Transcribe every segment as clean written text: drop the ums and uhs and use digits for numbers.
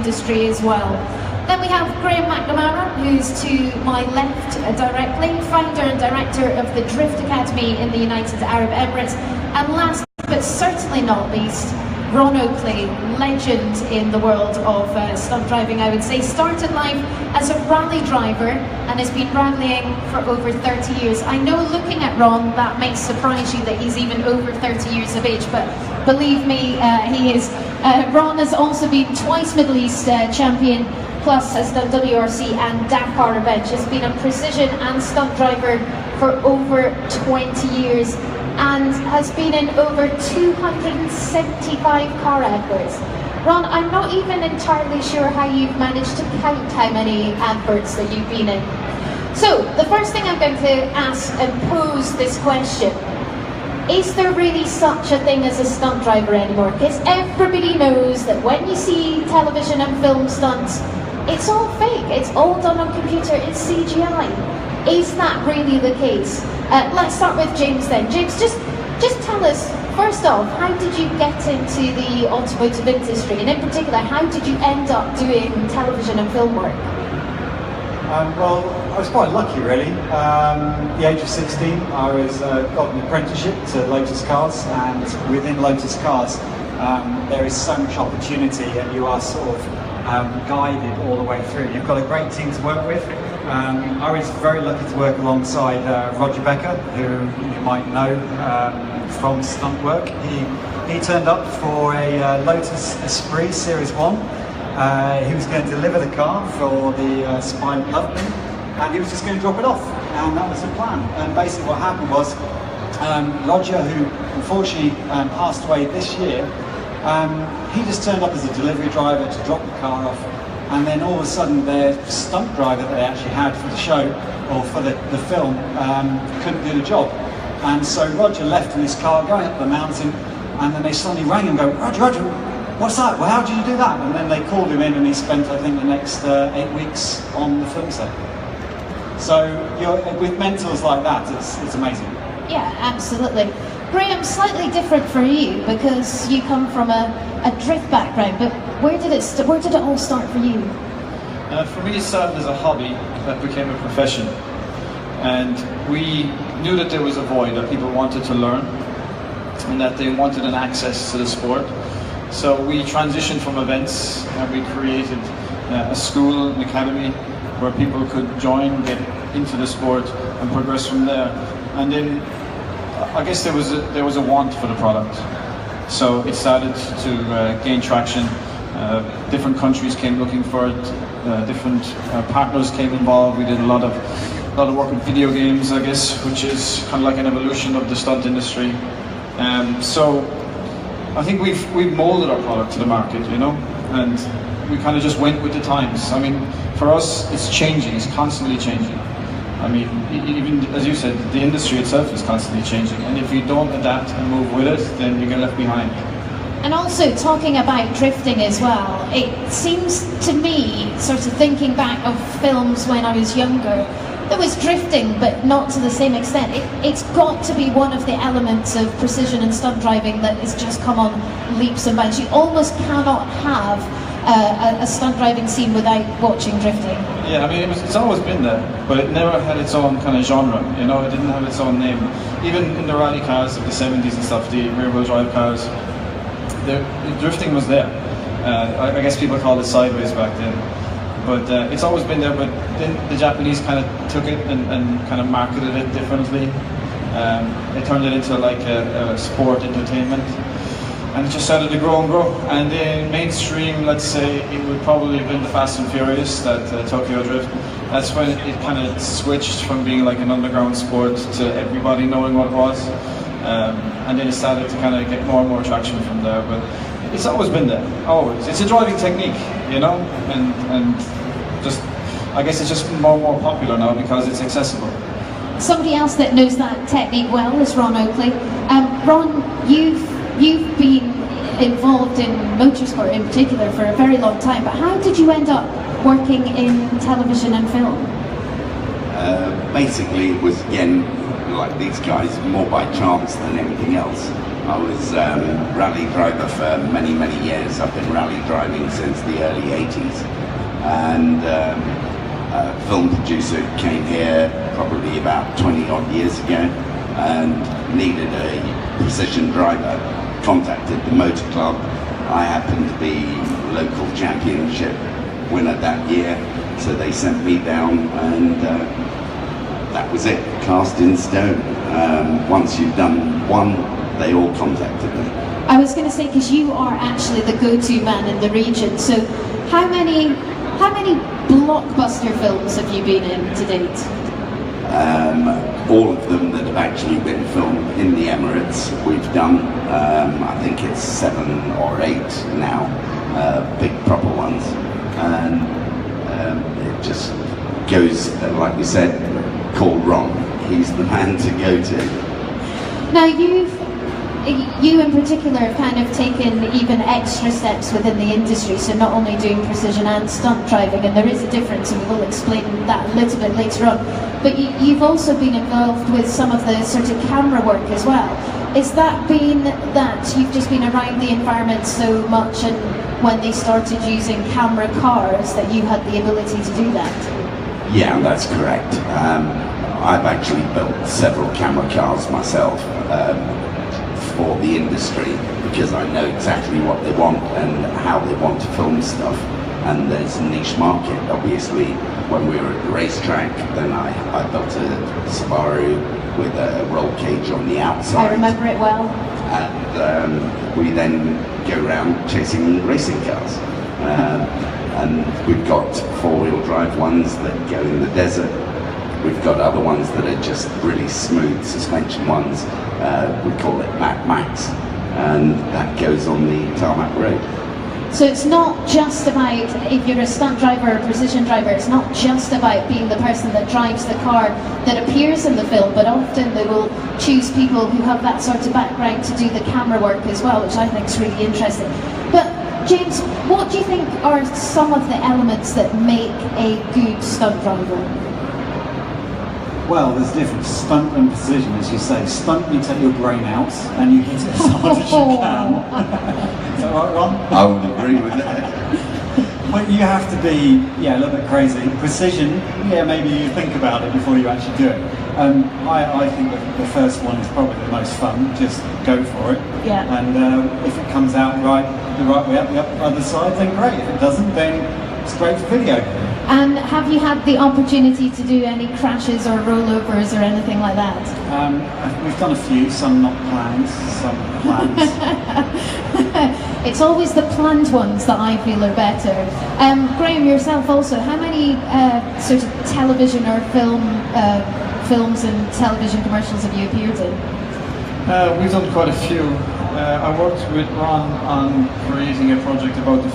industry as well. Then we have Graham McNamara, who's to my left directly, founder and director of the Drift Academy in the United Arab Emirates. And last but certainly not least, Ron Oakley, legend in the world of stunt driving, I would say. Started life as a rally driver and has been rallying for over 30 years. I know looking at Ron, that may surprise you that he's even over 30 years of age, but believe me, he is. Ron has also been twice Middle East champion, plus has done WRC and Dakar events. Has been a precision and stunt driver for over 20 years and has been in over 275 car adverts. Ron, I'm not even entirely sure how you've managed to count how many adverts that you've been in. So, the first thing I'm going to ask and pose this question: is there really such a thing as a stunt driver anymore? Because everybody knows that when you see television and film stunts, it's all fake, it's all done on computer, it's CGI. Is that really the case? Let's start with James then. James, just tell us, first off, how did you get into the automotive industry? And in particular, how did you end up doing television and film work? Well, I was quite lucky really. At the age of 16, I was got an apprenticeship to Lotus Cars, and within Lotus Cars, there is so much opportunity and you are sort of guided all the way through. You've got a great team to work with. I was very lucky to work alongside Roger Becker, who you might know from stunt work. He turned up for a Lotus Esprit Series 1. He was going to deliver the car for the Spine Loveman, and he was just going to drop it off, and that was the plan. And basically what happened was, Roger, who unfortunately passed away this year, he just turned up as a delivery driver to drop the car off, and then all of a sudden their stunt driver that they actually had for the show, or for the film, couldn't do the job. And so Roger left in his car going up the mountain, and then they suddenly rang him and go, Roger, what's that? Well, how did you do that? And then they called him in, and he spent, I think, the next 8 weeks on the film set. So with mentors like that, it's amazing. Yeah, absolutely. Graham, slightly different for you because you come from a drift background, but where did it all start for you? For me, it started as a hobby that became a profession, and we knew that there was a void, that people wanted to learn and that they wanted an access to the sport. So we transitioned from events and we created a school, an academy where people could join, get into the sport and progress from there. And then I guess there was a want for the product. So it started to gain traction. Different countries came looking for it. Different partners came involved. We did a lot of work with video games, I guess, which is kind of like an evolution of the stunt industry. So I think we've molded our product to the market, you know, and we kind of just went with the times. I mean, for us, it's changing. It's constantly changing. I mean, even as you said, the industry itself is constantly changing, and if you don't adapt and move with it, then you get left behind. And also, talking about drifting as well, it seems to me, sort of thinking back of films when I was younger, there was drifting, but not to the same extent. It's got to be one of the elements of precision and stunt driving that has just come on leaps and bounds. You almost cannot have a stunt driving scene without watching drifting. Yeah, I mean, it's always been there, but it never had its own kind of genre, you know, it didn't have its own name. Even in the rally cars of the 70s and stuff, the rear-wheel drive cars, the drifting was there. I guess people called it sideways back then. But it's always been there, but then the Japanese kind of took it and kind of marketed it differently. They turned it into like a sport entertainment. And it just started to grow and grow. And in mainstream, let's say, it would probably have been the Fast and Furious, that Tokyo Drift. That's when it kind of switched from being like an underground sport to everybody knowing what it was. And then it started to kind of get more and more traction from there. But it's always been there, always. It's a driving technique, you know, and just, I guess it's just more and more popular now because it's accessible. Somebody else that knows that technique well is Ron Oakley. Ron, you've been involved in motorsport in particular for a very long time, but how did you end up working in television and film? Basically it was, again, like these guys, more by chance than anything else. I was rally driver for many, many years. I've been rally driving since the early 80s. And a film producer came here probably about 20 odd years ago and needed a precision driver. Contacted the motor club. I happened to be local championship winner that year, so they sent me down, and that was it, cast in stone. Once you've done one, they all contacted me. I was going to say, because you are actually the go-to man in the region, so how many blockbuster films have you been in to date? All of them that have actually been filmed in the Emirates we've done. I think it's 7 or 8 now, big proper ones. And it just goes, like we said, call Ron. He's the man to go to. Now you in particular have kind of taken even extra steps within the industry, so not only doing precision and stunt driving, and there is a difference, and we will explain that a little bit later on, but you've also been involved with some of the sort of camera work as well. Is that been that you've just been around the environment so much, and when they started using camera cars that you had the ability to do that? Yeah, that's correct. I've actually built several camera cars myself for the industry, because I know exactly what they want and how they want to film stuff, and there's a niche market. Obviously, when we were at the racetrack, then I built a Subaru with a roll cage on the outside. I remember it well. And we then go around chasing racing cars. And we've got four-wheel drive ones that go in the desert. We've got other ones that are just really smooth suspension ones. We call it Mad Max, and that goes on the tarmac road. So it's not just about, if you're a stunt driver or a precision driver, it's not just about being the person that drives the car that appears in the film, but often they will choose people who have that sort of background to do the camera work as well, which I think is really interesting. But James, what do you think are some of the elements that make a good stunt driver? Well, there's a difference. Stunt and precision, as you say. Stunt, you take your brain out and you hit it as hard as you can. Is that right, Ron? I would agree with that. Well, you have to be, a little bit crazy. Precision, maybe you think about it before you actually do it. I think that the first one is probably the most fun. Just go for it. Yeah. And if it comes out the right way up the other side, then great. If it doesn't, then it's great for video. And have you had the opportunity to do any crashes or rollovers or anything like that? We've done a few, some not planned, some planned. It's always the planned ones that I feel are better. Graham, yourself also, how many sort of television or films and television commercials have you appeared in? We've done quite a few. I worked with Ron on creating a project about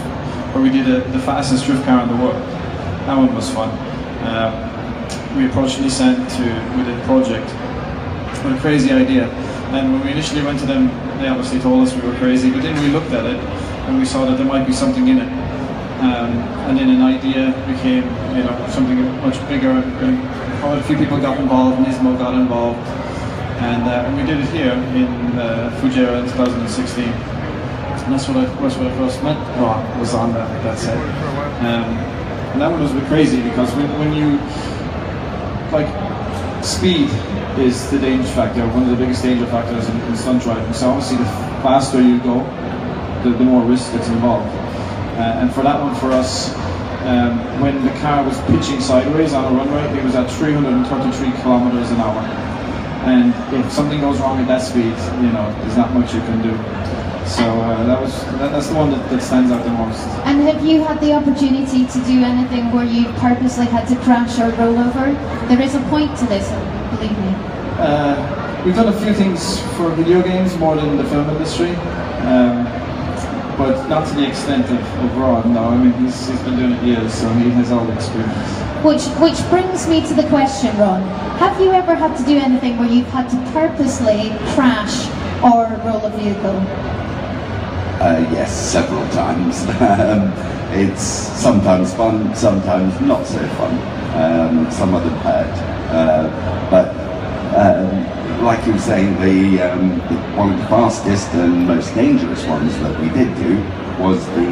where we did the fastest drift car in the world. That one was fun. We approached Nissan with a project with a crazy idea, and when we initially went to them, they obviously told us we were crazy, but then we looked at it and we saw that there might be something in it, and then an idea became something much bigger, and quite a few people got involved. Nismo got involved, and we did it here in Fujairah in 2016. And that's what I first met Ron, was on that set. And that one was a bit crazy, because when you, speed is the danger factor, one of the biggest danger factors in stunt driving. So obviously the faster you go, the more risk that's involved. And for that one, for us, when the car was pitching sideways on a runway, it was at 333 kilometers an hour. And if something goes wrong at that speed, there's not much you can do. So that's the one that stands out the most. And have you had the opportunity to do anything where you purposely had to crash or roll over? There is a point to this, believe me. We've done a few things for video games more than the film industry, but not to the extent of Ron. No, I mean he's been doing it years, so he has all the experience. Which brings me to the question, Ron. Have you ever had to do anything where you've had to purposely crash or roll a vehicle? Yes, several times. It's sometimes fun, sometimes not so fun. Some of them hurt. But like you were saying, one of the fastest and most dangerous ones that we did do was the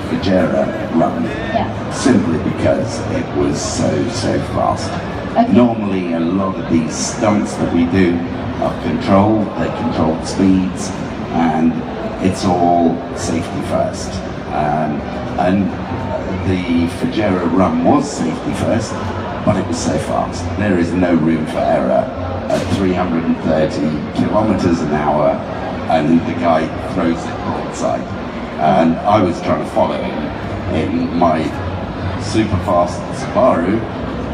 Fajera run. Yeah. Simply because it was so fast. Okay. Normally, a lot of these stunts that we do are controlled, they're controlled speeds, and it's all safety first. And the Fajera run was safety first, but it was so fast. There is no room for error at 330 kilometers an hour, and the guy throws it broadside. And I was trying to follow him in my super fast Subaru,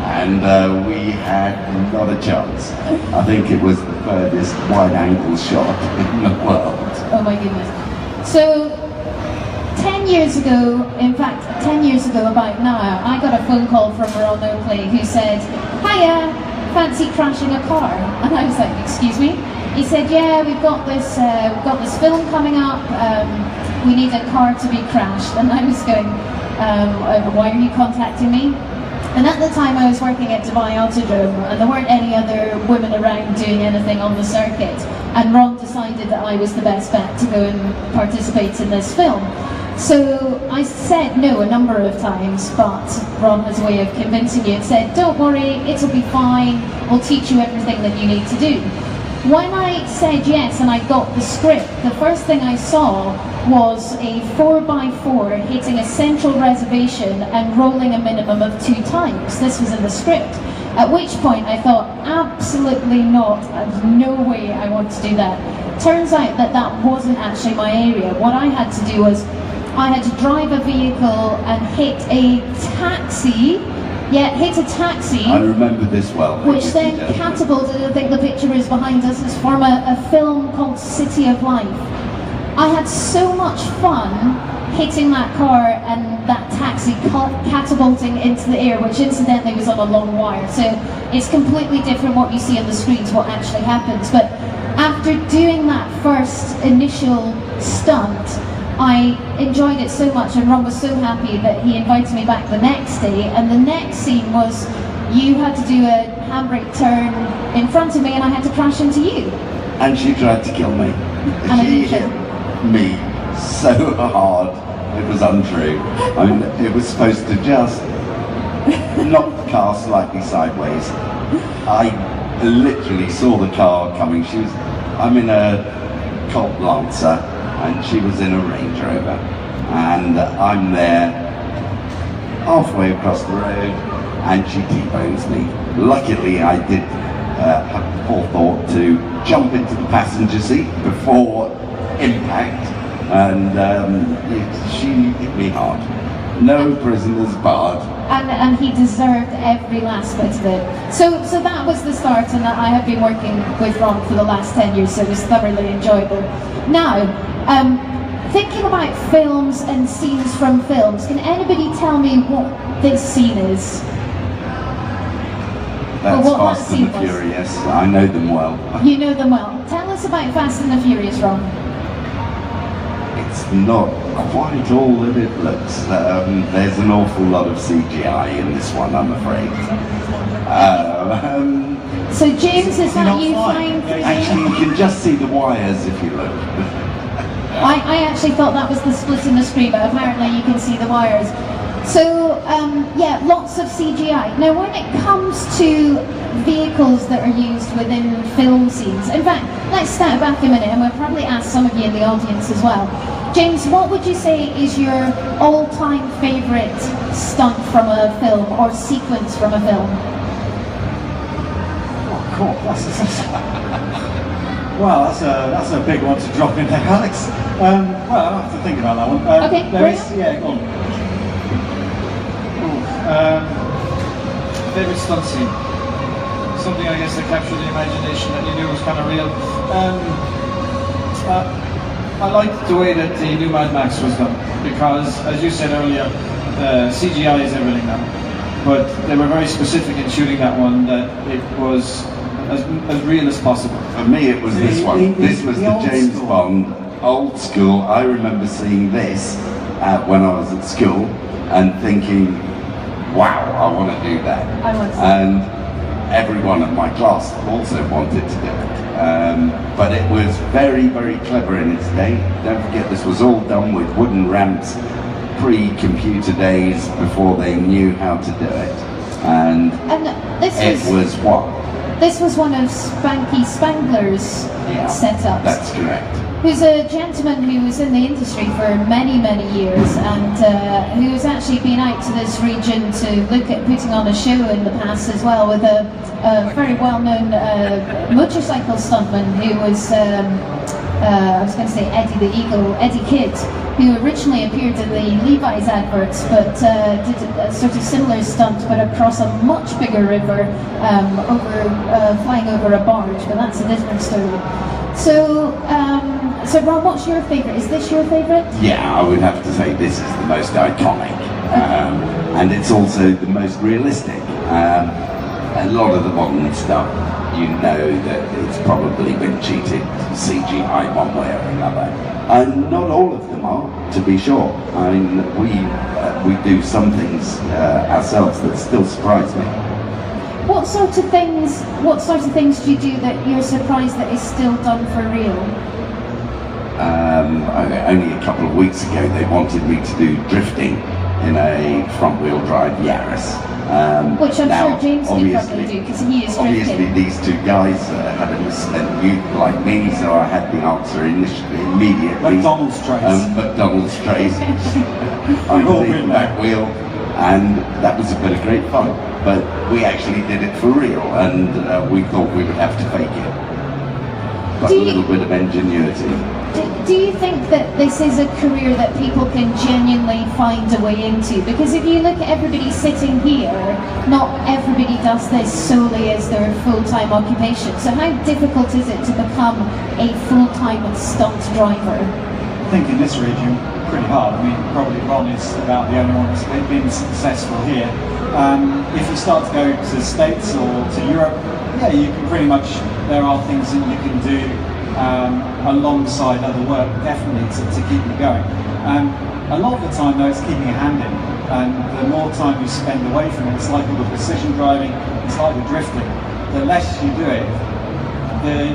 and we had not a chance. I think it was the furthest wide-angle shot in the world. Oh my goodness. So, 10 years ago, in fact 10 years ago about now, I got a phone call from Ron Oakley who said, "Hiya, fancy crashing a car?" And I was like, "Excuse me?" He said, "Yeah, we've got this film coming up, we need a car to be crashed." And I was going, "Why are you contacting me?" And at the time I was working at Dubai Autodrome, and there weren't any other women around doing anything on the circuit, and Ron decided that I was the best bet to go and participate in this film. So I said no a number of times, but Ron has a way of convincing you and said, "Don't worry, it'll be fine, we'll teach you everything that you need to do." When I said yes and I got the script, the first thing I saw was a 4x4 hitting a central reservation and rolling a minimum of 2 times. This was in the script. At which point I thought, absolutely not, there's no way I want to do that. Turns out that that wasn't actually my area. What I had to do was, I had to drive a vehicle and hit a taxi. Yeah, hit a taxi. I remember this well. Which then catapulted, I think the picture is behind us, is from a film called City of Life. I had so much fun hitting that car and that taxi catapulting into the air, which incidentally was on a long wire. So it's completely different what you see on the screen to what actually happens. But after doing that first initial stunt, I enjoyed it so much, and Ron was so happy that he invited me back the next day. And the next scene was, you had to do a handbrake turn in front of me and I had to crash into you. And she tried to kill me. And she hit me so hard, it was untrue. I mean, it was supposed to just knock the car slightly sideways. I literally saw the car coming. I'm in a Colt Lancer, and she was in a Range Rover, and I'm there halfway across the road, and she T-bones me. Luckily, I did have the forethought to jump into the passenger seat before impact, and she hit me hard. No prisoners barred. And he deserved every last bit of it. So that was the start, and I have been working with Ron for the last 10 years, so it was thoroughly enjoyable. Now, thinking about films and scenes from films, can anybody tell me what this scene is? That's Fast and the Furious. I know them well. You know them well. Tell us about Fast and the Furious, Ron. It's not quite all that it looks. There's an awful lot of CGI in this one, I'm afraid. So James, is that you find? Actually, you can just see the wires if you look. I actually thought that was the split in the screen, but apparently you can see the wires. So, yeah, lots of CGI. Now, when it comes to vehicles that are used within film scenes, in fact, let's step back a minute, and we'll probably ask some of you in the audience as well. James, what would you say is your all-time favourite stunt from a film, or sequence from a film? Oh, cool. Well, that's a big one to drop in there, Alex. Well, I'll have to think about that one. Okay, yeah, go on. Favorite stunt scene? Something, I guess, that captured the imagination that you knew was kind of real. I liked the way that the new Mad Max was done, because, as you said earlier, CGI is everything now. But they were very specific in shooting that one, that it was as real as possible. For me, it was this one. This was the James Bond, old school. I remember seeing this when I was at school and thinking, wow, I want to do that. I want to. And everyone in my class also wanted to do it. But it was very, very clever in its day. Don't forget, this was all done with wooden ramps, pre-computer days, before they knew how to do it. And this was what? This was one of Spanky Spangler's setups. That's correct. Who's a gentleman who was in the industry for many, many years, and who's actually been out to this region to look at putting on a show in the past as well, with a very well-known motorcycle stuntman who was, I was going to say Eddie the Eagle, Eddie Kidd, who originally appeared in the Levi's adverts, but did a sort of similar stunt, but across a much bigger river, flying over a barge, but that's a different story. So, so Ron, what's your favourite? Is this your favourite? Yeah, I would have to say this is the most iconic, and it's also the most realistic. A lot of the modern stuff, you know that it's probably been cheated, CGI one way or another. And not all of them are, to be sure. I mean, we do some things ourselves that still surprise me. What sort of things do you do that you're surprised that is still done for real? Only a couple of weeks ago they wanted me to do drifting in a front-wheel drive Yaris. Which I'm sure James can probably do, because he is drifting. Obviously these two guys had a misspent youth like me, so I had the answer immediately. McDonald's trays. McDonald's trays. Underneath the back wheel, and that was a bit of great fun. But we actually did it for real, and we thought we would have to fake it. But a little bit of ingenuity. Do you think that this is a career that people can genuinely find a way into? Because if you look at everybody sitting here, not everybody does this solely as their full-time occupation. So how difficult is it to become a full-time stunt driver? I think in this region, pretty hard. I mean, probably Ron is about the only one that's been successful here. If you start to go to the States or to Europe, yeah, you can pretty much, there are things that you can do alongside other work, definitely, to keep you going. A lot of the time though, it's keeping a hand in, and the more time you spend away from it, it's like all the precision driving, it's like the drifting. The less you do it,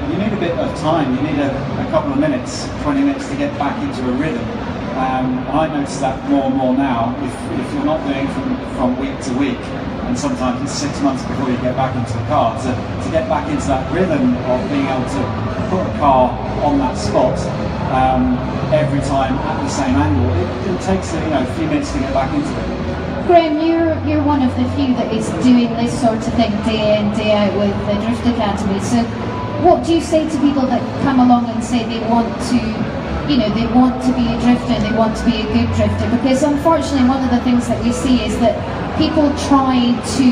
you need a bit of time, you need a couple of minutes, 20 minutes to get back into a rhythm. And I notice that more and more now, if you're not doing from week to week, and sometimes it's 6 months before you get back into the car, to get back into that rhythm of being able to put a car on that spot every time at the same angle, it takes a few minutes to get back into it. Graham, you're one of the few that is doing this sort of thing day in, day out with the Drift Academy. So what do you say to people that come along and say they want to, they want to be a drifter, they want to be a good drifter? Because unfortunately one of the things that we see is that people try to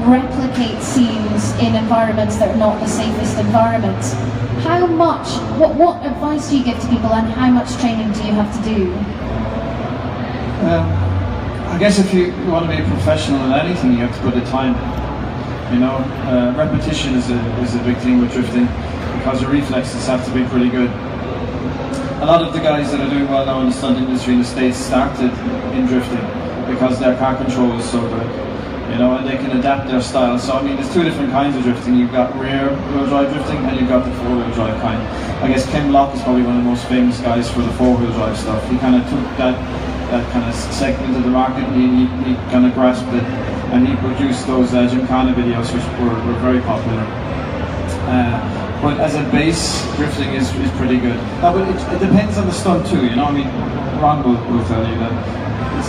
replicate scenes in environments that are not the safest environments. How much, what advice do you give to people, and how much training do you have to do? I guess if you want to be a professional in anything, you have to put the time. Repetition is a big thing with drifting, because your reflexes have to be pretty good. A lot of the guys that are doing well now in the stunt industry in the States started in drifting because their car control is so good, and they can adapt their style. So I mean, there's two different kinds of drifting. You've got rear-wheel drive drifting, and you've got the four-wheel drive kind. I guess Ken Block is probably one of the most famous guys for the four-wheel drive stuff. He kind of took that kind of segment of the market, and he kind of grasped it, and he produced those Gymkhana videos, which were very popular. But as a base, drifting is pretty good. Now, but it depends on the stunt too, I mean, Ron will tell you that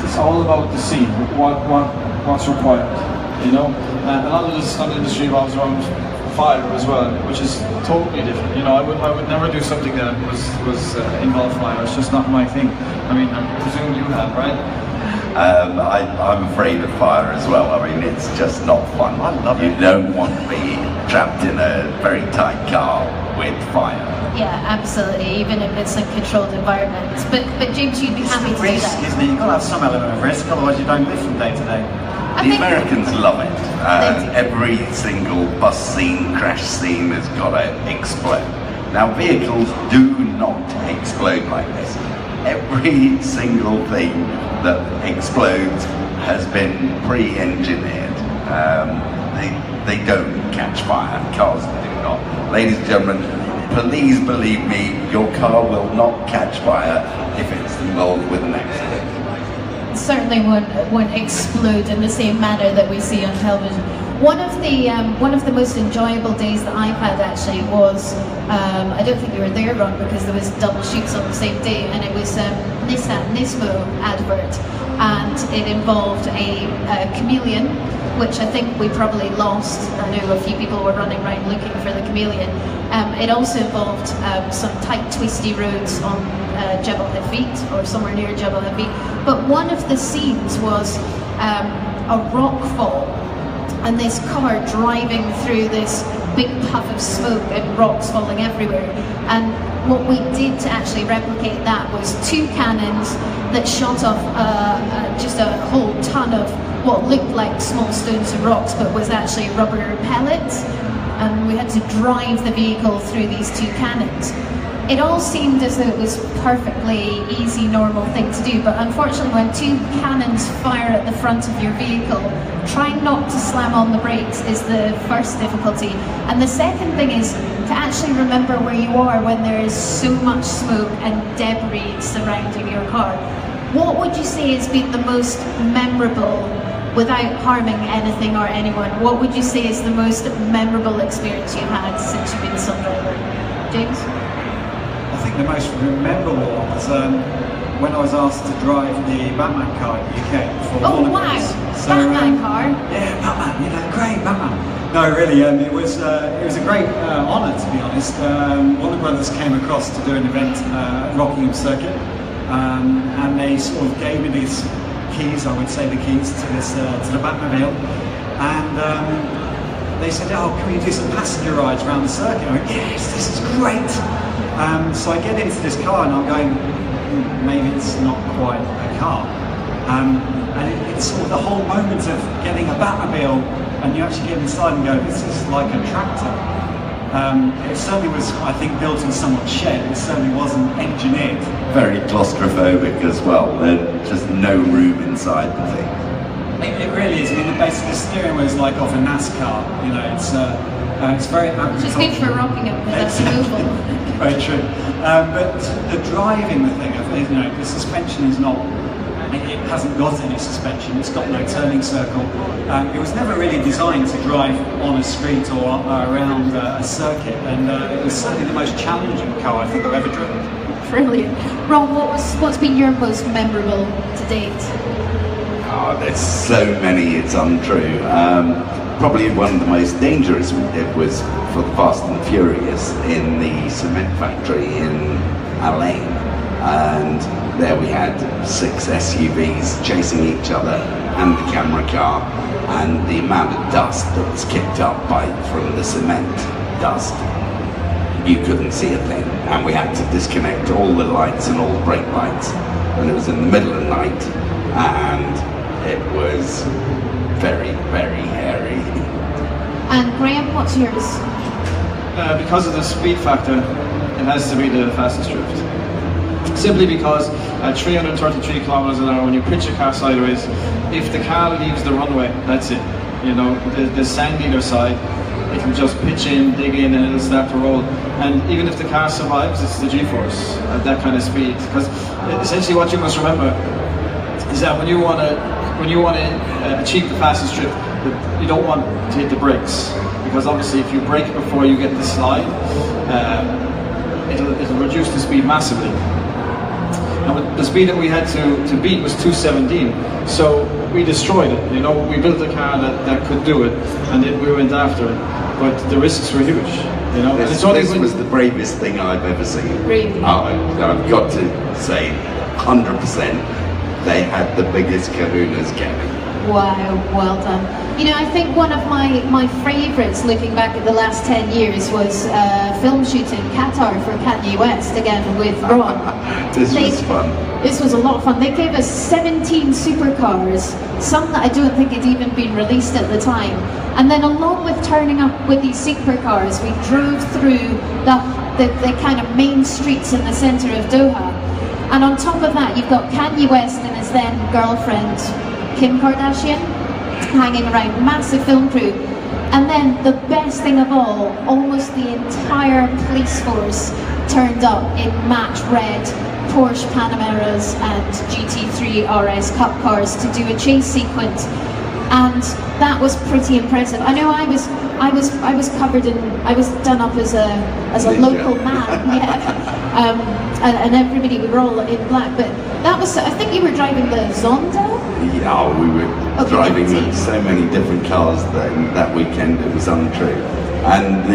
it's all about the scene, what's required, A lot of the stunt industry revolves around fire as well, which is totally different. I would never do something that was involved fire. It's just not my thing. I mean, I presume you have, right? I'm afraid of fire as well. I mean, it's just not fun. I love it. You don't want to be trapped in a very tight car with fire. Yeah, absolutely, even if it's a controlled environment. But James, you'd be happy to do that. It's risk, isn't it? You've got to have some element of risk, otherwise you don't live from day to day. The Americans love it. Every single bus scene, crash scene has got to explode. Now, vehicles do not explode like this. Every single thing that explodes has been pre-engineered. They don't catch fire. Cars do. not. Ladies and gentlemen, please believe me, your car will not catch fire if it's involved with an accident. Certainly won't explode in the same manner that we see on television. One of the most enjoyable days that I've had actually was, I don't think you were there, Ron, because there was double shoots on the same day, and it was Nissan Nismo advert, and it involved a chameleon, which I think we probably lost. I know a few people were running around looking for the chameleon. It also involved some tight, twisty roads on Jebel Hafid, or somewhere near Jebel Hafid. But one of the scenes was a rock fall, and this car driving through this big puff of smoke and rocks falling everywhere. And what we did to actually replicate that was 2 cannons that shot off just a whole ton of what looked like small stones and rocks, but was actually rubber pellets. And we had to drive the vehicle through these 2 cannons. It all seemed as though it was perfectly easy, normal thing to do, but unfortunately when 2 cannons fire at the front of your vehicle, trying not to slam on the brakes is the first difficulty. And the second thing is to actually remember where you are when there is so much smoke and debris surrounding your car. What would you say has been the most memorable, without harming anything or anyone, what would you say is the most memorable experience you've had since you've been a stunt driver? James? I think the most memorable one was when I was asked to drive the Batman car in the UK for Oh Warner wow! Bros. So, Batman car? Yeah, Batman, you know, great, Batman. No, really, it was a great honour, to be honest. Warner Brothers came across to do an event at Rockingham Circuit, and they sort of gave me these keys, I would say the keys to this to the Batmobile, and they said, "Oh, can we do some passenger rides around the circuit?" I went, "Yes, this is great." So I get into this car and I'm going, maybe it's not quite a car. And it's sort of the whole moment of getting a Batmobile, and you actually get inside and go, this is like a tractor. It certainly was, I think, built in someone's shed. It certainly wasn't engineered. Very claustrophobic as well. There's just no room inside the thing. It really is. I mean, basically the steering wheel is like off a NASCAR. You know, it's very agricultural. Which is good for rocking up with that oval. Very true. But the driving the thing, you know, the suspension is not. It hasn't got any suspension. It's got no turning circle. It was never really designed to drive on a street or around a circuit, and it was certainly the most challenging car I think I've ever driven. Brilliant. Ron, what's been your most memorable to date? Oh, there's so many, it's untrue. Probably one of the most dangerous it was for the Fast and Furious in the cement factory in Alain. And there we had 6 SUVs chasing each other and the camera car, and the amount of dust that was kicked up from the cement dust, you couldn't see a thing, and we had to disconnect all the lights and all the brake lights, and it was in the middle of the night, and it was very, very hairy. And Graham, what's yours? Because of the speed factor, it has to be the fastest drift. Simply because at 333 kilometers an hour, when you pitch a car sideways, if the car leaves the runway, that's it. You know, the sand either side, it'll just pitch in, dig in, and it'll start to roll. And even if the car survives, it's the G-force at that kind of speed. Because essentially, what you must remember is that when you want to achieve the fastest drift, you don't want to hit the brakes, because obviously, if you brake before you get the slide, it'll reduce the speed massively. And the speed that we had to beat was 217, so we destroyed it. You know, we built a car that could do it, and then we went after it. But the risks were huge. You know, this was the bravest thing I've ever seen. Really? I've got to say, 100%, they had the biggest kahunas, Gabby. Wow, well done. You know, I think one of my favourites looking back at the last 10 years was film shooting Qatar for Kanye West, again with Ron. This was fun. This was a lot of fun. They gave us 17 supercars, some that I don't think had even been released at the time. And then along with turning up with these supercars, we drove through the kind of main streets in the centre of Doha. And on top of that, you've got Kanye West and his then girlfriend, Kim Kardashian, hanging around, massive film crew. And then the best thing of all, almost the entire police force turned up in match red Porsche Panameras and GT3 RS Cup cars to do a chase sequence, and that was pretty impressive. I know I was covered in, I was done up as a local man, yeah, and everybody, we were all in black, but that was, I think you were driving the Zonda? Yeah, we were driving so many different cars that weekend, it was untrue. And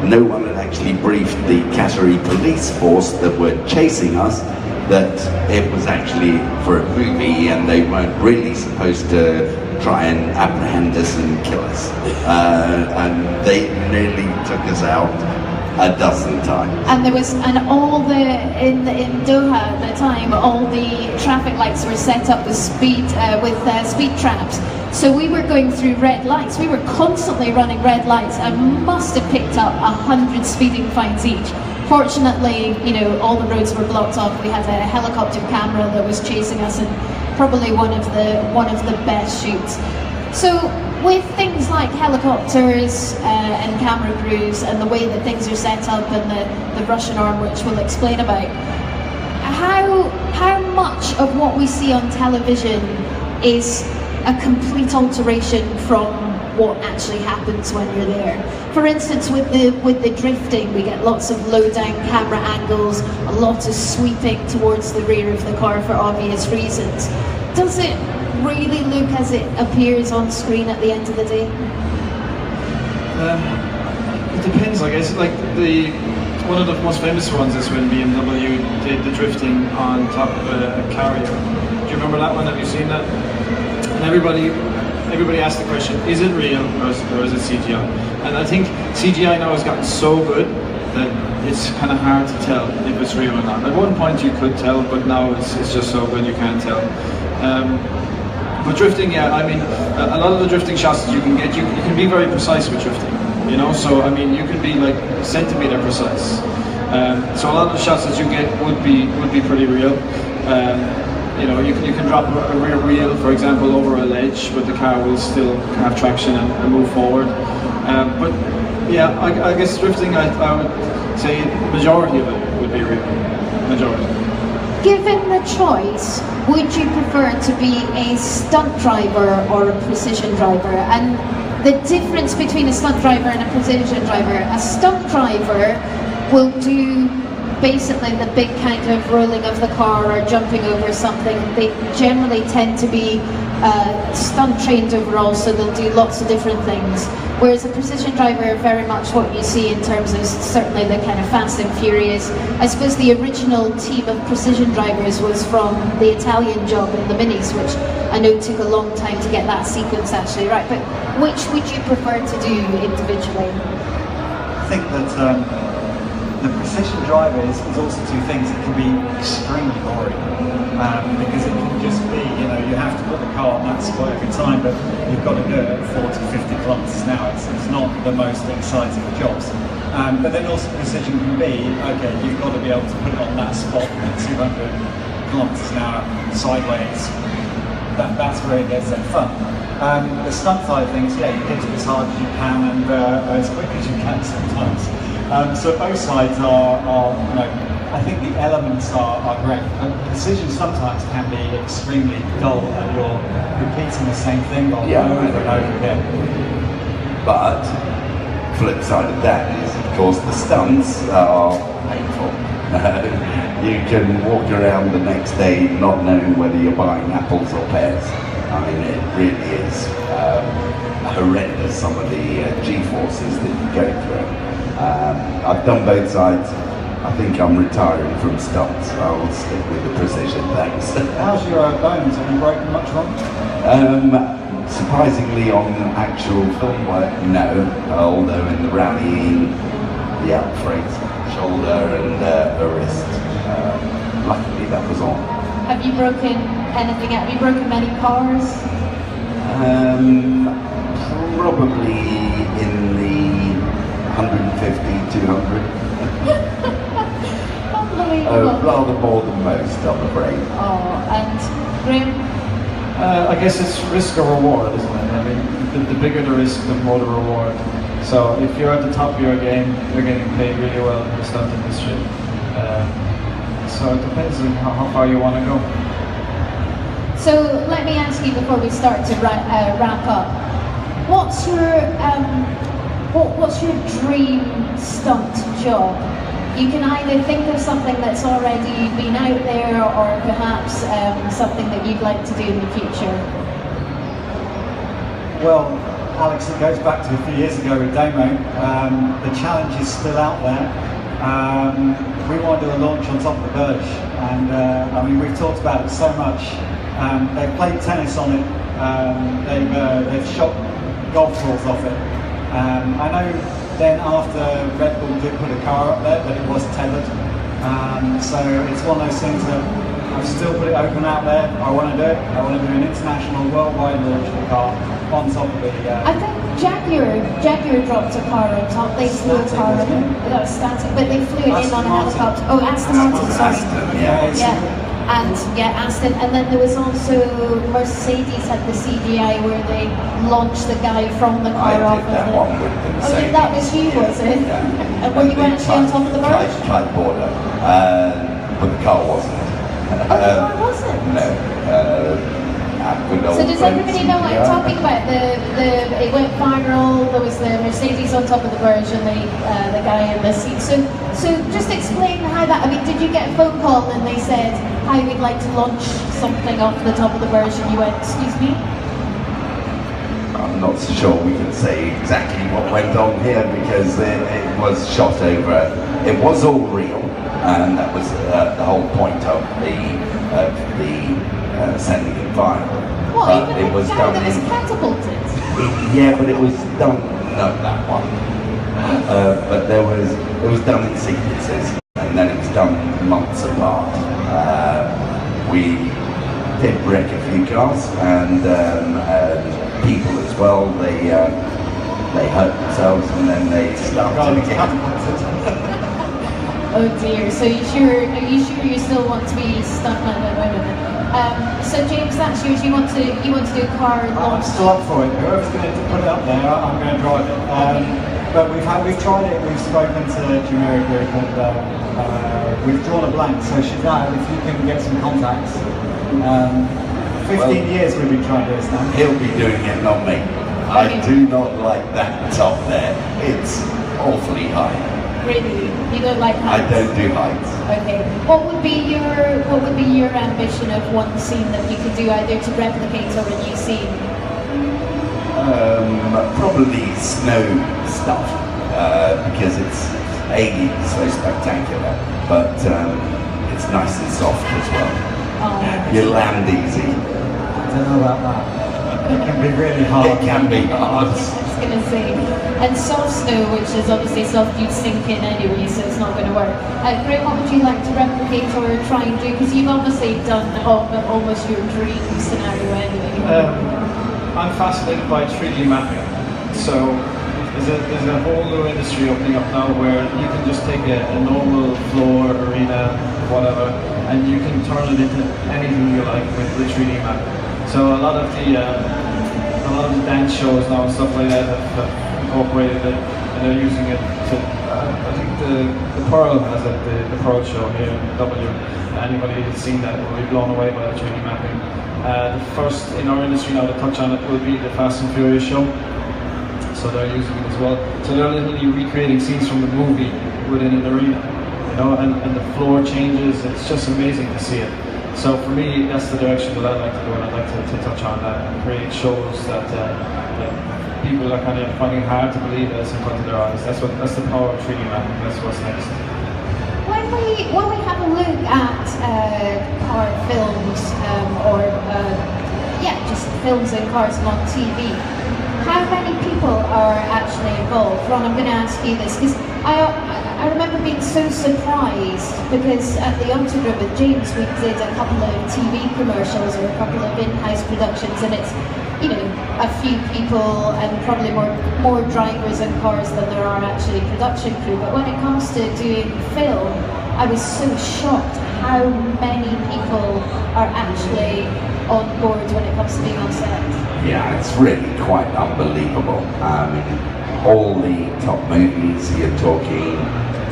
no one had actually briefed the Qatari police force that were chasing us that it was actually for a movie and they weren't really supposed to try and apprehend us and kill us. And they nearly took us out a dozen times. And there was, and all the, in Doha at the time, all the traffic lights were set up with speed traps. So we were going through red lights. We were constantly running red lights and must have picked up 100 speeding fines each. Fortunately, you know, all the roads were blocked off. We had a helicopter camera that was chasing us, and probably one of the best shoots. So with things like helicopters and camera crews and the way that things are set up and the Russian arm, which we'll explain about, how much of what we see on television is a complete alteration from what actually happens when you're there? For instance, with the drifting, we get lots of low down camera angles, a lot of sweeping towards the rear of the car for obvious reasons. Does it really look as it appears on screen at the end of the day? It depends, I guess. Like one of the most famous ones is when BMW did the drifting on top of a carrier. Do you remember that one? Have you seen that? And everybody asked the question, is it real or is it CGI? And I think CGI now has gotten so good that it's kind of hard to tell if it's real or not. At one point you could tell, but now it's just so good you can't tell. But drifting, yeah, I mean, a lot of the drifting shots that you can get, you can be very precise with drifting, you know? So, I mean, you can be like centimeter precise. So a lot of the shots that you get would be pretty real. You know, you can drop a rear wheel, for example, over a ledge, but the car will still have traction and move forward. But yeah, I guess drifting, I would say majority of it would be real. Majority. Given the choice, would you prefer to be a stunt driver or a precision driver? And the difference between a stunt driver and a precision driver, a stunt driver will do basically the big kind of rolling of the car or jumping over something. They generally tend to be stunt trained overall, so they'll do lots of different things. Whereas a precision driver, very much what you see in terms of certainly the kind of Fast and Furious. I suppose the original team of precision drivers was from the Italian job in the Minis, which I know took a long time to get that sequence actually right. But which would you prefer to do individually? I think that the precision driver is also two things. It can be extremely boring because it can just be, you know, you have to put the car on that spot every time, but you've got to do it at 40, 50 kilometers an hour. It's not the most exciting of jobs. But then also precision can be, okay, you've got to be able to put it on that spot at 200 kilometers an hour sideways. That's where it gets that fun. The stunt side of things, yeah, you hit it as hard as you can and as quick as you can sometimes. So both sides are, you know, I think the elements are great. Precision sometimes can be extremely dull and you're repeating the same thing over and over again. But flip side of that is, of course, the stunts are painful. You can walk around the next day not knowing whether you're buying apples or pears. I mean, it really is horrendous, some of the G-forces that you go through. I've done both sides. I think I'm retiring from stunts. I'll stick with the precision, thanks. How's your bones? Have you broken much wrong? Surprisingly, on actual film work, no. Although in the rallying, yeah, frayed shoulder and a wrist. Luckily, that was on. Have you broken anything? Have you broken many cars? Probably in the 150, 200. Unbelievable. Rather more than most, I'm afraid. Oh, and Graham? I guess it's risk or reward, isn't it? I mean, the bigger the risk, the more the reward. So if you're at the top of your game, you're getting paid really well in the stunt industry. So it depends on how far you want to go. So let me ask you before we start to wrap up. What's your dream stunt job? You can either think of something that's already been out there, or perhaps something that you'd like to do in the future. Well, Alex, it goes back to a few years ago with Damo. The challenge is still out there. We want to do a launch on top of the Burj, and I mean, we've talked about it so much. They've played tennis on it. They've shot golf balls off it. I know then after Red Bull did put a car up there, but it was tethered. So it's one of those things that I've still put it open out there. I want to do it. I want to do an international, worldwide launch of the car on top of the... I think Jaguar dropped a car on top. They flew a car in. That was static, but they flew it in on a helicopter. Oh, Aston Martin, sorry. And Aston, and then there was also Mercedes had the CGI where they launched the guy from the car off. That one with the Mercedes. That was you, was it? Yeah. And were you actually on top of the Burj? Tried border, but the car wasn't. The car wasn't? No. So does everybody know what I'm talking about? It went viral. There was the Mercedes on top of the Burj and the guy in the seat. So just explain how that. I mean, did you get a phone call and they said, "Hi, we'd like to launch something off the top of the Burj," and you went, "Excuse me"? I'm not so sure we can say exactly what went on here because it was shot over. It was all real, and that was the whole point of the sending it viral. What, but even it was the guy done that was in, catapulted? yeah, but it was done, not that one. But it was done in sequences, and then it was done months apart. We did wreck a few cars, and people as well. They hurt themselves, and then they started again. Oh dear. So are you sure you still want to be stuntman at the moment? So James, that's yours. You want to do car launch? I'm still up for it. Whoever's going to put it up there, I'm going to drive it. But we've tried it. We've spoken to Jamira Group, and we've drawn a blank. So she's now, if you can get some contacts. 15 years we've been trying to do this now. He'll be doing it, not me. I do not like that top there. It's awfully high. Really? You don't like heights? I don't do heights. Okay. What would be your ambition of one scene that you could do, either to replicate or a new scene? Probably snow stuff because it's so spectacular, but it's nice and soft as well. Oh. You land easy. I don't know about that. It can be really hard. It can be hard. I was going to say. And soft snow, which is obviously soft, you'd sink in anyway, so it's not going to work. Graham, what would you like to replicate or try and do? Because you've obviously done almost your dream scenario anyway. I'm fascinated by 3D mapping. So there's a whole new industry opening up now where you can just take a normal floor, arena, whatever, and you can turn it into anything you like with the 3D map. So a lot of the dance shows now and stuff like that have incorporated it, and they're using it to. I think the Pearl has it, the Pearl show here in W. Anybody who's seen that will be blown away by the 3D mapping. The first in our industry now to touch on it will be the Fast and Furious show. So they're using it as well. So they're literally recreating scenes from the movie within an arena, you know, and the floor changes. It's just amazing to see it. So for me, that's the direction that I'd like to go, and I'd like to touch on that and create shows that people are kind of finding hard to believe that it's in front of their eyes. That's the power of 3D mapping. That's what's next. When we have a look at car films just films and cars on TV, how many people are actually involved? Ron, I'm going to ask you this because I remember being so surprised because at the Autogrid with James we did a couple of TV commercials or a couple of in-house productions, and it's, you know, a few people and probably more drivers and cars than there are actually production crew. But when it comes to doing film, I was so shocked how many people are actually on board when it comes to being on set. Yeah, it's really quite unbelievable. All the top movies, you're talking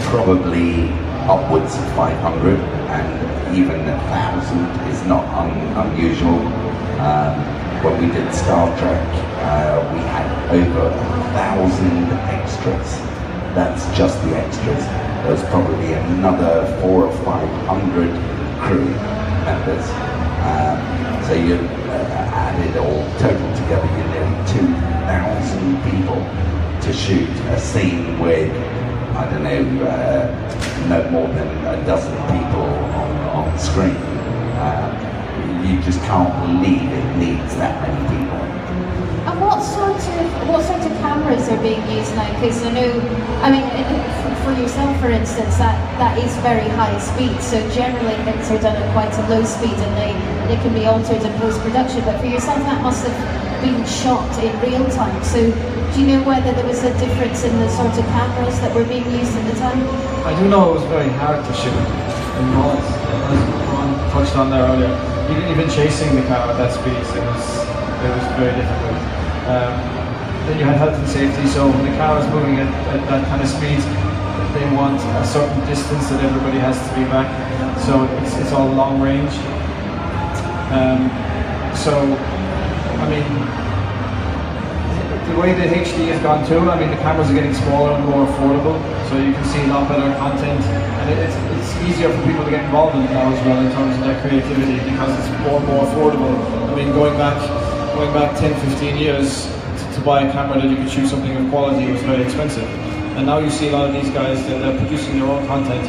probably upwards of 500, and even 1,000 is not unusual. When we did Star Trek, we had over 1,000 extras. That's just the extras. There was probably another 400 or 500 crew members. So you add it all total together, you're nearly 2,000 people to shoot a scene with, I don't know, no more than a dozen people on screen. You just can't believe it needs that many people. And what sort of cameras are being used now? Because I know, I mean, for yourself, for instance, that is very high speed. So generally things are done at quite a low speed, and they can be altered in post-production. But for yourself, that must have been shot in real time. So do you know whether there was a difference in the sort of cameras that were being used at the time? I do know it was very hard to shoot. And as Ron touched on there earlier, even chasing the car at that speed, it was very difficult. Then you had health and safety, so when the car is moving at that kind of speed, they want a certain distance that everybody has to be back. So it's all long range. So, I mean, the way the HD has gone too, I mean, the cameras are getting smaller and more affordable, so you can see a lot better content, and it's easier for people to get involved in it now as well in terms of their creativity, because it's more and more affordable. I mean, going back 10, 15 years to buy a camera that you could shoot something of quality was very expensive. And now you see a lot of these guys, they're producing their own content,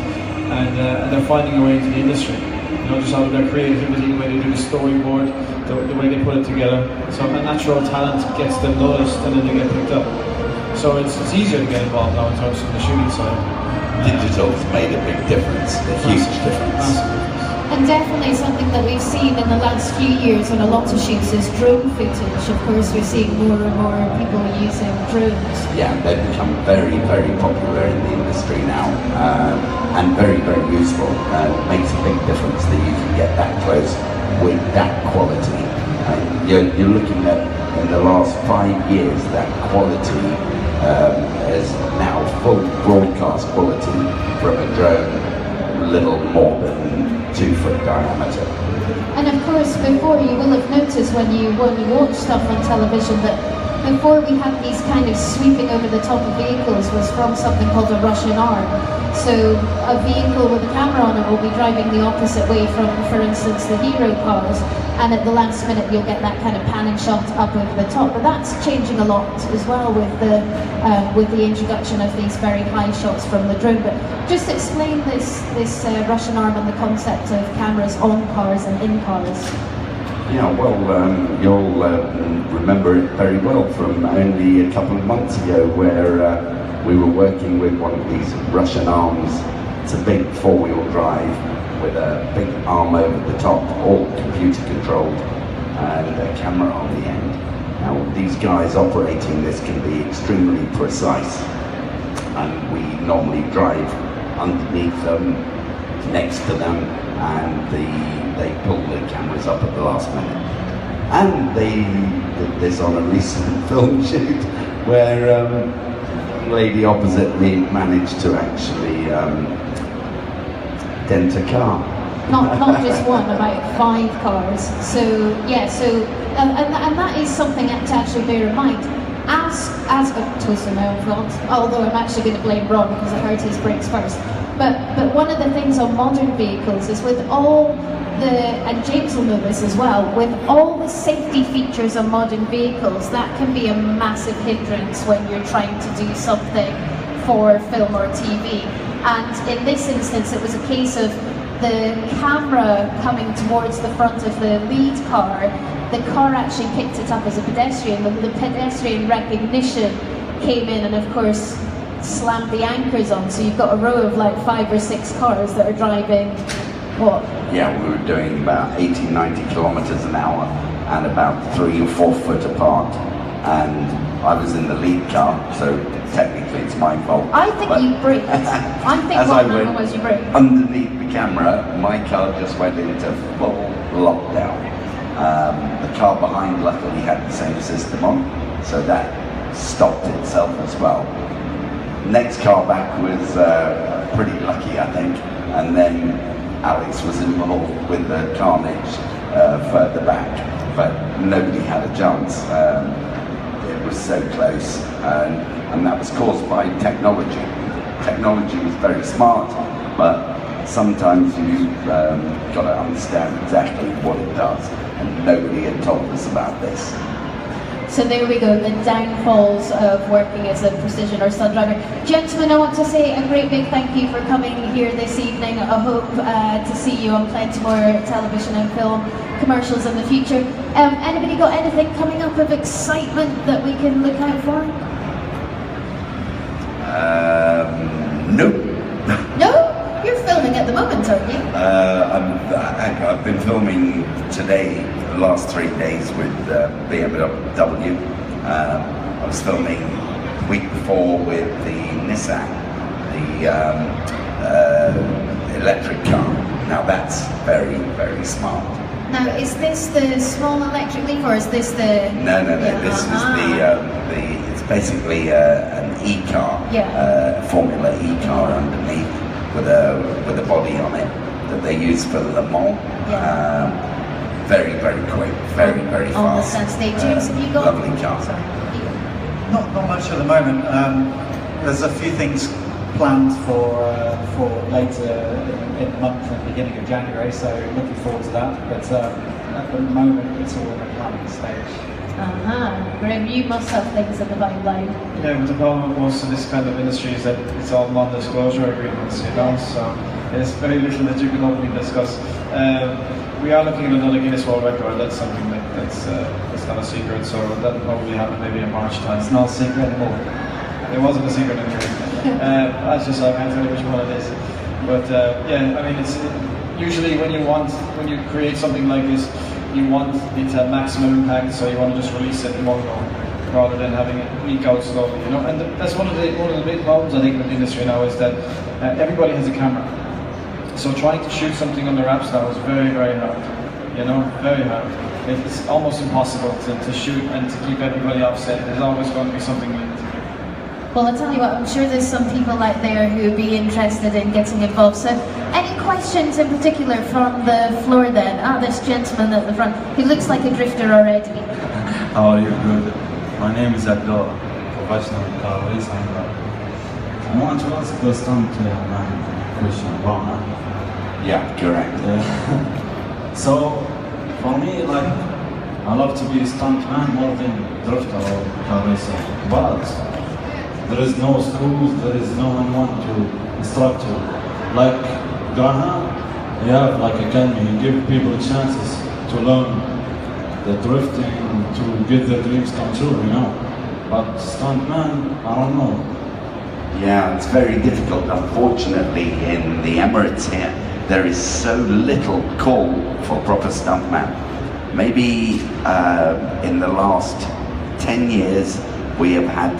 and they're finding a way into the industry. You know, just out of their creativity, the way they do the storyboard, the way they put it together. So a natural talent gets them noticed, and then they get picked up. So it's easier to get involved now in terms of the shooting side. Digital's made a big difference, a huge difference. And definitely something that we've seen in the last few years on a lot of shoots is drone footage. Of course, we're seeing more and more people using drones. Yeah, they've become very, very popular in the industry now, and very, very useful. It makes a big difference that you can get that close with that quality. You're looking at, in the last 5 years, that quality is now full broadcast quality from a drone, little more than 2-foot diameter. And of course, before, you will have noticed when you watch stuff on television that before we had these kind of sweeping over the top of vehicles was from something called a Russian arm. So a vehicle with a camera on it will be driving the opposite way from, for instance, the hero cars, and at the last minute you'll get that kind of panning shot up over the top. But that's changing a lot as well with the introduction of these very high shots from the drone. But just explain this Russian arm and the concept of cameras on cars and in cars. Yeah, well, you'll remember it very well from only a couple of months ago, where we were working with one of these Russian arms. It's a big 4-wheel drive with a big arm over the top, all computer controlled, and a camera on the end. Now, these guys operating this can be extremely precise, and we normally drive underneath them, next to them, and they pull the cameras up at the last minute. And they did this on a recent film shoot where the lady opposite me managed to actually dent a car. Not just one, about 5 cars. So yeah, and that is something to actually bear in mind. As a twist of my own fault, although I'm actually going to blame Ron because I heard his brakes first. But one of the things on modern vehicles is with all and James will know this as well, with all the safety features on modern vehicles, that can be a massive hindrance when you're trying to do something for film or TV. And in this instance, it was a case of the camera coming towards the front of the lead car. The car actually picked it up as a pedestrian, but the pedestrian recognition came in and of course slammed the anchors on, so you've got a row of like 5 or 6 cars that are driving, what? Yeah, we were doing about 80, 90 kilometers an hour and about 3 or 4 foot apart, and I was in the lead car, so technically it's my fault. I think you braked. I think as what I went was you braked. underneath the camera, my car just went into full lockdown. The car behind luckily had the same system on, so that stopped itself as well. Next car back was pretty lucky, I think, and then Alix was involved with the carnage further back, but nobody had a chance. It was so close, and that was caused by technology. Technology was very smart, but sometimes you've got to understand exactly what it does, and nobody had told us about this. So there we go, the downfalls of working as a precision or stunt driver. Gentlemen, I want to say a great big thank you for coming here this evening. I hope to see you on plenty more television and film commercials in the future. Anybody got anything coming up of excitement that we can look out for? Nope. No? You're filming at the moment, aren't you? I've been filming today, the last 3 days with BMW. I was filming the week before with the Nissan, the electric car. Now that's very, very smart. Now, is this the small electric Leaf or is this the... No, this is it's basically an e-car, Formula E-car underneath with a body on it that they use for Le Mans. Very, very quick, very, very fast. On the stunt stages, have you got... Lovely car. Not much at the moment. There's a few things planned for later in the month and beginning of January, so looking forward to that. But at the moment, it's all in the planning stage. Graham, you must have things in the pipeline. Yeah, but the problem with most of this kind of industry is that it's all non-disclosure agreements, you know, so there's very little that you can openly discuss. We are looking at another Guinness World Record. That's something that's not a secret, so that'll probably happen maybe in March time. It's not a secret anymore. It wasn't a secret anyway. That's just, I can't tell you which one it is. But yeah, I mean, it's usually when you create something like this, you want it to have maximum impact, so you want to just release it in one go, rather than having it leak out slowly, you know. And that's one of the big problems I think with the industry now is that everybody has a camera. So trying to shoot something under wraps now is very, very hard, you know, very hard. It's almost impossible to shoot and to keep everybody offset. There's always going to be something linked. Well, I'll tell you what, I'm sure there's some people out there who would be interested in getting involved. So, any questions in particular from the floor then? This gentleman at the front, who looks like a drifter already. How are you? Good. My name is Abdullah, professional car racer. I want to ask the stunt man question about that. Yeah, correct. So, for me, like, I love to be a stunt man more than drifter or car racer. But there is no schools, there is no one to instruct you. Like Graham, you have like academy, you give people chances to learn the drifting, to get their dreams come true, you know. But stuntman, I don't know. Yeah, it's very difficult. Unfortunately, in the Emirates here, there is so little call for proper stuntman. Maybe in the last 10 years, we have had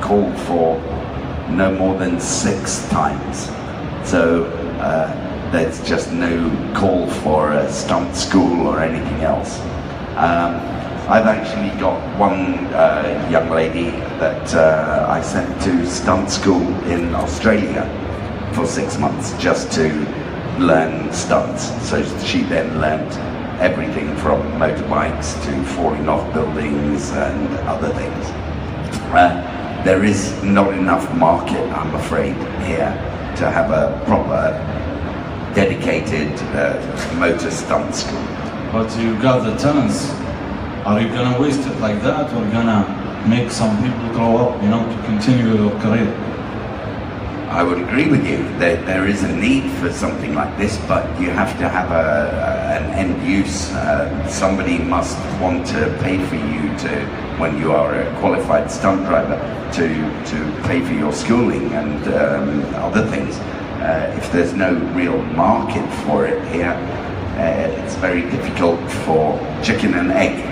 called for no more than 6 times. So there's just no call for a stunt school or anything else. I've actually got one young lady that I sent to stunt school in Australia for 6 months just to learn stunts. So she then learned everything from motorbikes to falling off buildings and other things. There is not enough market, I'm afraid, here to have a proper dedicated motor stunt school. But you got the talents. Are you gonna waste it like that, or gonna make some people grow up, you know, to continue your career? I would agree with you that there is a need for something like this, but you have to have an end use. Somebody must want to pay for you when you are a qualified stunt driver, to pay for your schooling and other things. If there's no real market for it here, it's very difficult for chicken and egg.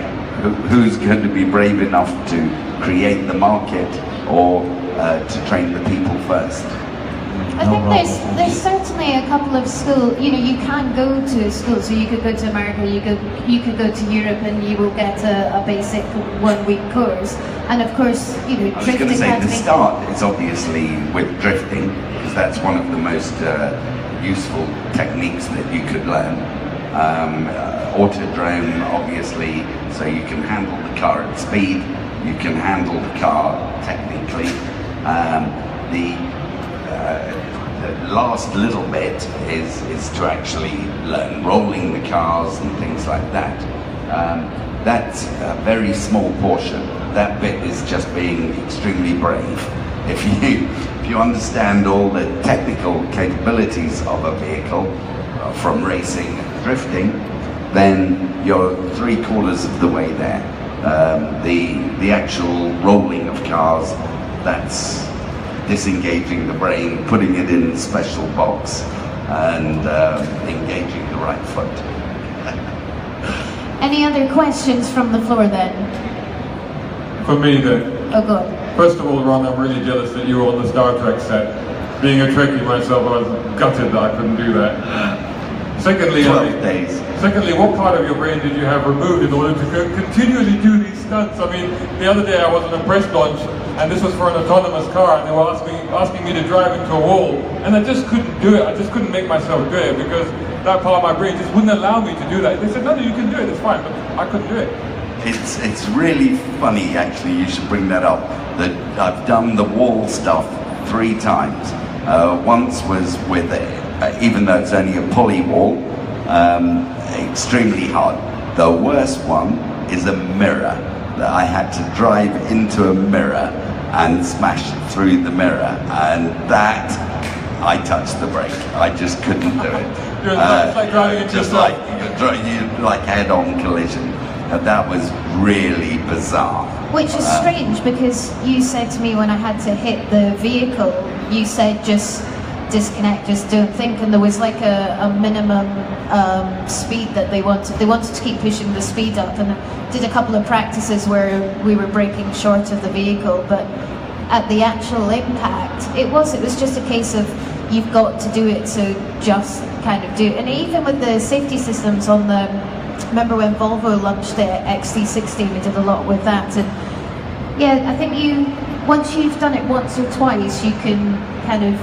Who's going to be brave enough to create the market or to train the people first? I think there's certainly a couple of schools. You know, you can go to school, so you could go to America, you could go to Europe, and you will get a basic 1 week course. And of course, you know, I was going to say the start is obviously with drifting, because that's one of the most useful techniques that you could learn. Autodrome, obviously, so you can handle the car at speed, you can handle the car technically. The last little bit is to actually learn rolling the cars and things like that. That's a very small portion. That bit is just being extremely brave. If you understand all the technical capabilities of a vehicle, from racing and drifting, then you're 3/4 of the way there. The actual rolling of cars, that's disengaging the brain, putting it in a special box, and engaging the right foot. Any other questions from the floor then? For me then. Oh, good. First of all, Ron, I'm really jealous that you were on the Star Trek set. Being a Trekkie myself, I was gutted that I couldn't do that. Secondly, 12 days. Secondly, what part of your brain did you have removed in order to continually do these stunts? I mean, the other day I was on a press launch, and this was for an autonomous car, and they were asking me to drive into a wall, and I just couldn't do it. I just couldn't make myself do it because that part of my brain just wouldn't allow me to do that. They said, no, you can do it, it's fine, but I couldn't do it. It's really funny, actually, you should bring that up, that I've done the wall stuff 3 times. Once was with even though it's only a pulley wall, extremely hard. The worst one is a mirror, that I had to drive into a mirror and smash through the mirror, and that, I touched the brake. I just couldn't do it. It's like driving into just like head-on collision. And that was really bizarre. Which is strange, because you said to me when I had to hit the vehicle, you said just disconnect, just don't think, and there was like a minimum speed that they wanted. They wanted to keep pushing the speed up, and I did a couple of practices where we were braking short of the vehicle, but at the actual impact, it was just a case of you've got to do it, so just kind of do it. And even with the safety systems on the, remember when Volvo launched the XC60, we did a lot with that, and yeah, I think once you've done it once or twice, you can kind of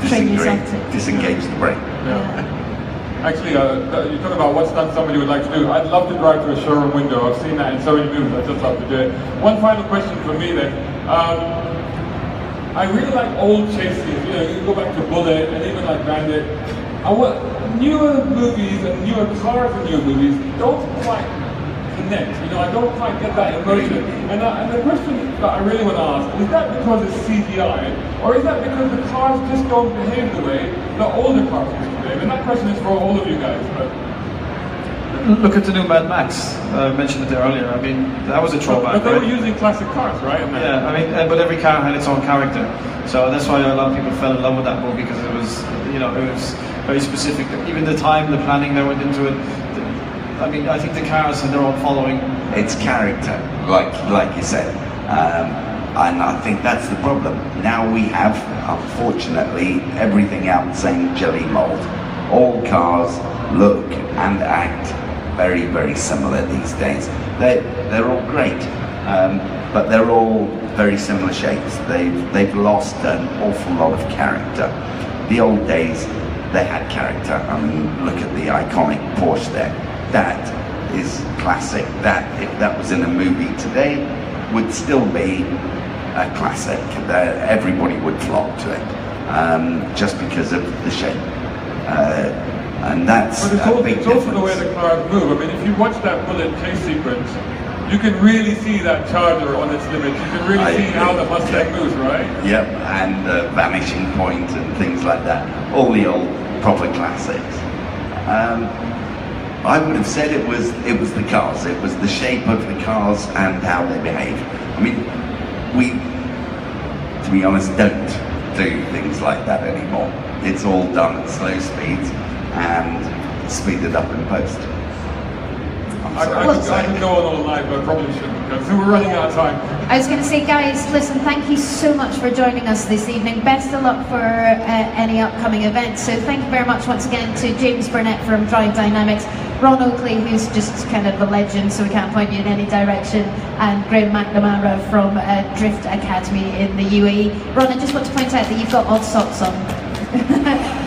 train yourself to disengage the brain. Yeah. Actually, you talk about what stunt somebody would like to do. I'd love to drive to a showroom window. I've seen that in so many movies. I'd just love to do it. One final question for me then. I really like old chase scenes. You know, you can go back to Bullet and even like Bandit. Newer movies and newer cars in newer movies don't quite connect. You know, I don't quite get that emotion. And the question that I really want to ask, is that because it's CGI, or is that because the cars just don't behave the way the older cars used to behave? And that question is for all of you guys. But look at the new Mad Max. I mentioned it there earlier. I mean, that was a throwback. But they were using classic cars, right? Yeah, I mean, but every car had its own character. So that's why a lot of people fell in love with that movie, because it was, you know, it was very specific. Even the time, the planning that went into it. I mean, I think the cars had their own following. It's character, like you said. And I think that's the problem. Now we have, unfortunately, everything out the same jelly mold. All cars look and act very, very similar these days. They're all great, but they're all very similar shapes. They've lost an awful lot of character. The old days, they had character. I mean, look at the iconic Porsche there. That is classic. That, if that was in a movie today, would still be a classic. Everybody would flock to it, just because of the shape. And that's a big difference. It's also the way the cars move. I mean, if you watch that Bullet chase sequence, you can really see that Charger on its limits. You can really see how the Mustang moves, right? Yep, and the vanishing point and things like that. All the old proper classics. I would have said it was the cars. It was the shape of the cars and how they behave. I mean, we, to be honest, don't do things like that anymore. It's all done at slow speeds and speeded up in post. I could go on all night, but I probably shouldn't, because we're running out of time. I was going to say, guys, listen, thank you so much for joining us this evening. Best of luck for any upcoming events. So thank you very much once again to James Burnett from Drive Dynamics, Ron Oakley, who's just kind of a legend, so we can't point you in any direction, and Graham McNamara from Drift Academy in the UAE. Ron, I just want to point out that you've got odd socks on.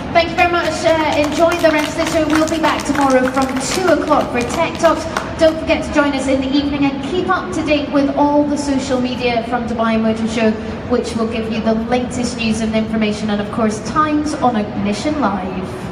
Thank you very much. Enjoy the rest of the show. We'll be back tomorrow from 2 o'clock for Tech Talks. Don't forget to join us in the evening and keep up to date with all the social media from Dubai Motor Show, which will give you the latest news and information, and of course times on Ignition Live.